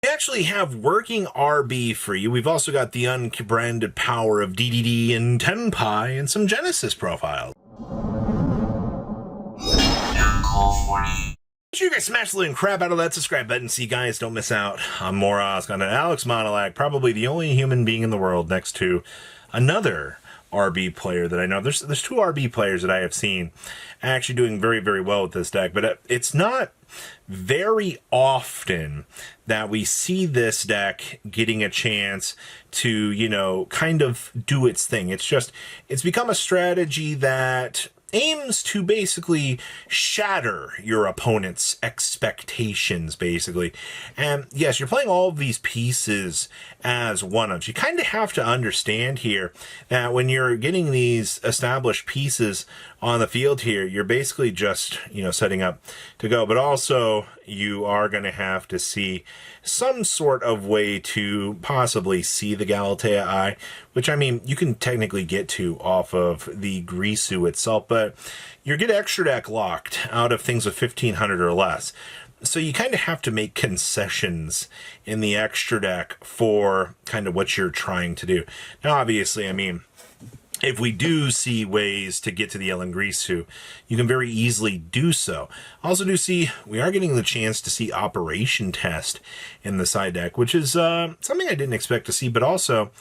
We actually have working RB for you. We've also got the unbranded power of DDD and Tenpai and some Genesis profiles. Make sure you guys smash the living crap out of that subscribe button so you guys don't miss out on more Oscar. Alex Monolag, probably the only human being in the world next to another RB player that I know. There's two RB players that I have seen actually doing very, very well with this deck, but it's not very often that we see this deck getting a chance to, you know, kind of do its thing. It's become a strategy that aims to basically shatter your opponent's expectations, basically. And yes, you're playing all of these pieces as one-ofs. You kind of have to understand here that when you're getting these established pieces on the field here, you're basically just, you know, setting up to go. But also, you are going to have to see some sort of way to possibly see the Galatea Eye, which, I mean, you can technically get to off of the Grisu itself, but you get extra deck locked out of things with 1500 or less. So you kind of have to make concessions in the extra deck for kind of what you're trying to do. Now, obviously, I mean, if we do see ways to get to the Ellen Grisu, you can very easily do so. Also do see, we are getting the chance to see Operation Test in the side deck, which is something I didn't expect to see, but also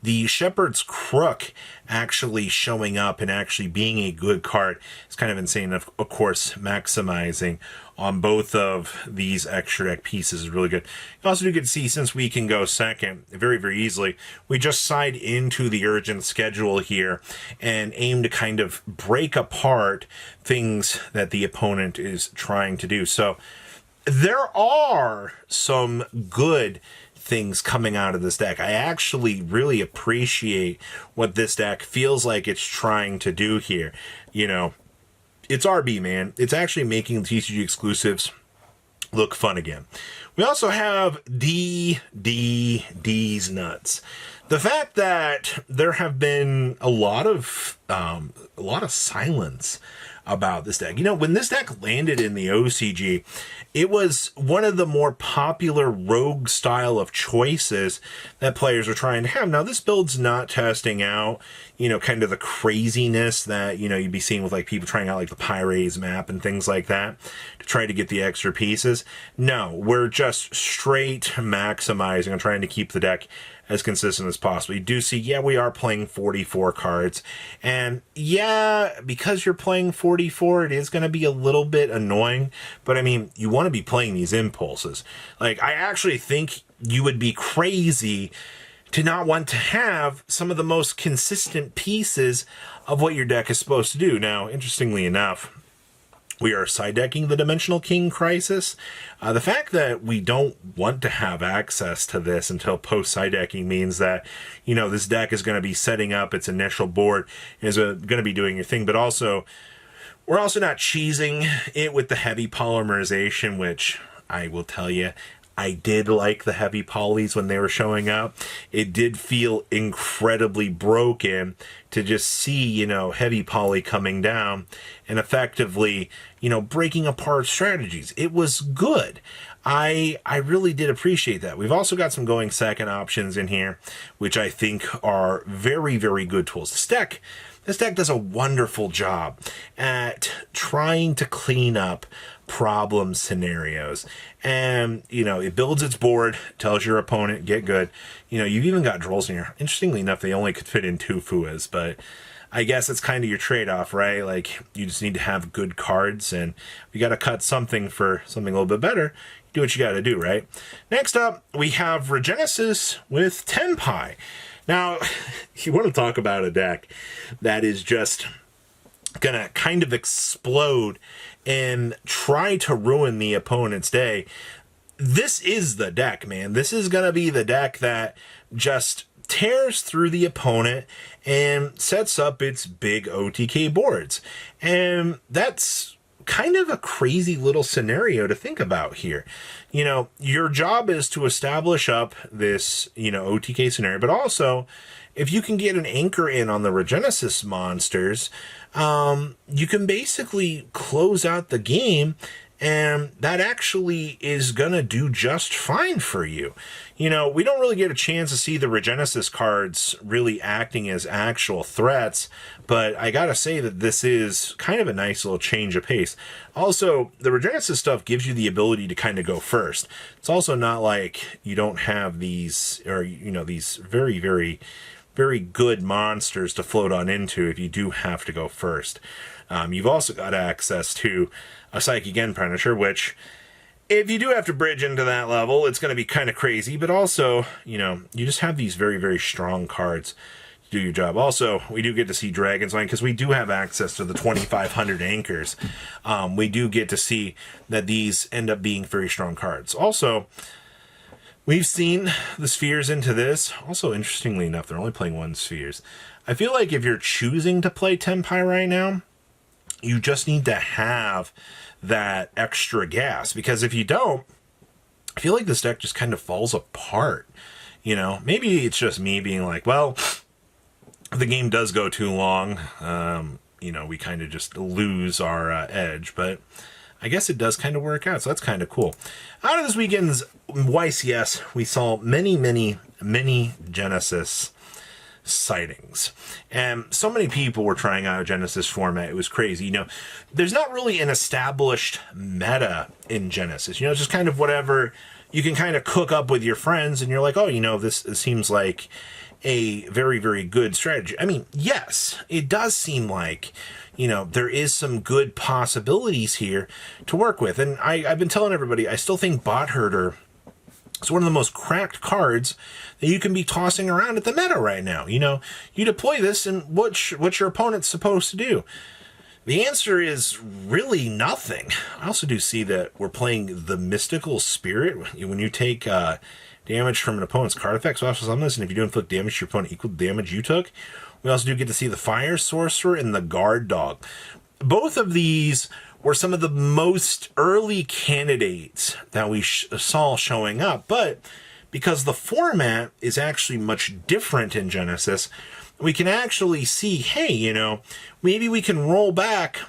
the Shepherd's Crook actually showing up and actually being a good card is kind of insane. Of course, maximizing on both of these extra deck pieces is really good. You also do get to see, since we can go second very, very easily, we just side into the urgent schedule here and aim to kind of break apart things that the opponent is trying to do. So there are some good things coming out of this deck. I actually really appreciate what this deck feels like it's trying to do here. You know, it's RB, man. It's actually making the TCG exclusives look fun again. We also have D's nuts. The fact that there have been a lot of silence about this deck. You know, when this deck landed in the OCG, it was one of the more popular rogue style of choices that players are trying to have. Now, this build's not testing out, you know, kind of the craziness that, you know, you'd be seeing with like people trying out like the Pyres map and things like that to try to get the extra pieces. No, we're just straight maximizing and trying to keep the deck as consistent as possible. You do see, yeah, we are playing 44 cards. And yeah, because you're playing 44, it is going to be a little bit annoying. But I mean, you want to be playing these impulses. Like, I actually think you would be crazy to not want to have some of the most consistent pieces of what your deck is supposed to do. Now, interestingly enough, we are side decking the Dimensional King Crisis. The fact that we don't want to have access to this until post side decking means that, you know, this deck is going to be setting up its initial board, is going to be doing your thing, but also we're also not cheesing it with the heavy polymerization, which I will tell you, I did like the heavy polys when they were showing up. It did feel incredibly broken to just see, you know, heavy poly coming down and effectively, you know, breaking apart strategies. It was good. I really did appreciate that. We've also got some going second options in here, which I think are very, very good tools. This deck does a wonderful job at trying to clean up problem scenarios. And, you know, it builds its board, tells your opponent, get good. You know, you've even got Drolls in here. Interestingly enough, they only could fit in 2 Fuas, but I guess it's kind of your trade-off, right? Like, you just need to have good cards, and we got to cut something for something a little bit better. Do what you got to do, right? Next up, we have Regnesis with Tenpai. Now, you want to talk about a deck that is just gonna kind of explode and try to ruin the opponent's day. This is the deck, man. This is gonna be the deck that just tears through the opponent and sets up its big OTK boards. And that's kind of a crazy little scenario to think about here. You know, your job is to establish up this, you know, OTK scenario, but also if you can get an anchor in on the Regnesis monsters, you can basically close out the game and that actually is going to do just fine for you. You know, we don't really get a chance to see the Regnesis cards really acting as actual threats, but I gotta say that this is kind of a nice little change of pace. Also, the Regnesis stuff gives you the ability to kind of go first. It's also not like you don't have these, or, you know, these very, very, very good monsters to float on into if you do have to go first. You've also got access to a Psychic End Punisher, which, if you do have to bridge into that level, it's going to be kind of crazy, but also, you know, you just have these very, very strong cards to do your job. Also, we do get to see Dragon's Line, because we do have access to the 2,500 anchors. We do get to see that these end up being very strong cards. Also, we've seen the spheres into this. Also, interestingly enough, they're only playing one spheres. I feel like if you're choosing to play Tenpai right now, you just need to have that extra gas, because if you don't, I feel like this deck just kind of falls apart. You know, maybe it's just me being like, well, the game does go too long. You know, we kind of just lose our edge, but I guess it does kind of work out, so that's kind of cool. Out of this weekend's YCS, we saw many, many, many Genesis sightings, and so many people were trying out a Genesis format. It was crazy. You know, there's not really an established meta in Genesis. You know, it's just kind of whatever you can kind of cook up with your friends, and you're like, oh, you know, this seems like a very, very good strategy. I mean, yes, it does seem like, you know, there is some good possibilities here to work with. And I've been telling everybody, I still think Bot Herder is one of the most cracked cards that you can be tossing around at the meta right now. You know, you deploy this, and what's your opponent's supposed to do? The answer is really nothing. I also do see that we're playing the Mystical Spirit. When you take damage from an opponent's card effects, also summon this, and if you do inflict damage to your opponent equal to the damage you took. We also do get to see the Fire Sorcerer and the Guard Dog. Both of these were some of the most early candidates that we saw showing up, but because the format is actually much different in Genesis, we can actually see, hey, you know, maybe we can roll back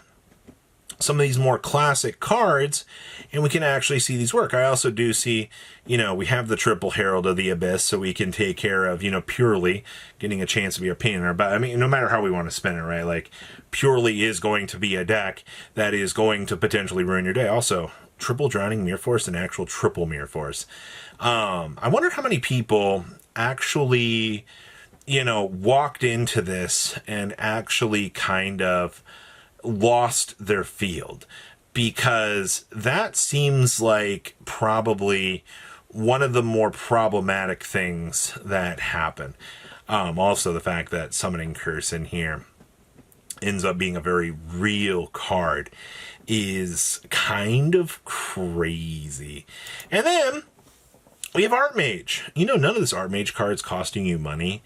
some of these more classic cards, and we can actually see these work. I also do see, you know, we have the triple Herald of the Abyss, so we can take care of, you know, Purely getting a chance to be a pain in our butt. I mean, no matter how we want to spin it, right? Like, Purely is going to be a deck that is going to potentially ruin your day. Also, triple Drowning Mirror Force and actual triple Mirror Force. I wonder how many people actually, you know, walked into this and actually kind of lost their field, because that seems like probably one of the more problematic things that happen. Also, the fact that Summoning Curse in here ends up being a very real card is kind of crazy. And then we have Art Mage. You know, none of this Art Mage cards costing you money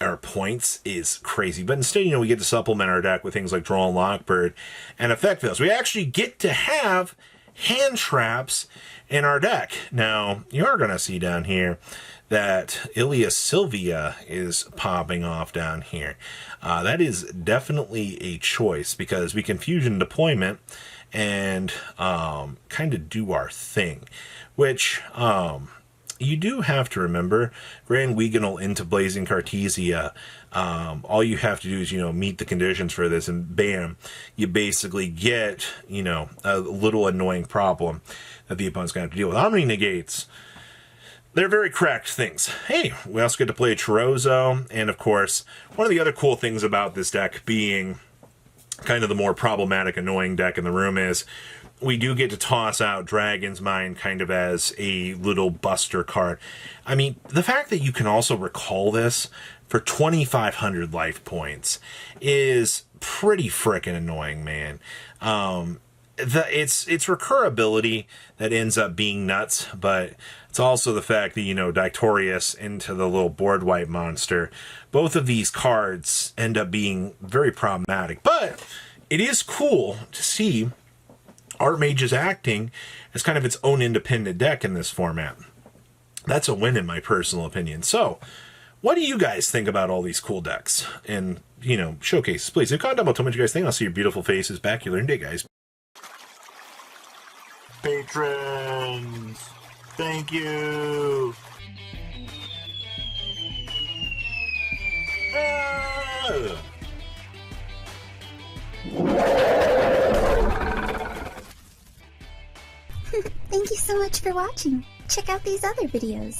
or points is crazy, but instead, you know, we get to supplement our deck with things like Draw and Lockbird and Effect Fails. We actually get to have hand traps in our deck. Now, you are going to see down here that Ilia Sylvia is popping off down here. That is definitely a choice, because we can fusion deployment and kind of do our thing, which you do have to remember, Grand Weagonal into Blazing Cartesia, all you have to do is, you know, meet the conditions for this, and bam, you basically get, you know, a little annoying problem that the opponent's going to have to deal with. Omni Negates, they're very cracked things. Hey, we also get to play Chirozzo, and of course, one of the other cool things about this deck being kind of the more problematic, annoying deck in the room is we do get to toss out Dragon's Mind kind of as a little buster card. I mean, the fact that you can also recall this for 2,500 life is pretty frickin' annoying, man. It's recurability that ends up being nuts, but it's also the fact that, you know, Dictorius into the little board wipe monster. Both of these cards end up being very problematic, but it is cool to see Art Mage is acting as kind of its own independent deck in this format. That's a win in my personal opinion. So, what do you guys think about all these cool decks and, you know, showcases? Please, comment down below. Tell me what you guys think. I'll see your beautiful faces back. You learned it, guys. Patrons, thank you. Thank you so much for watching. Check out these other videos.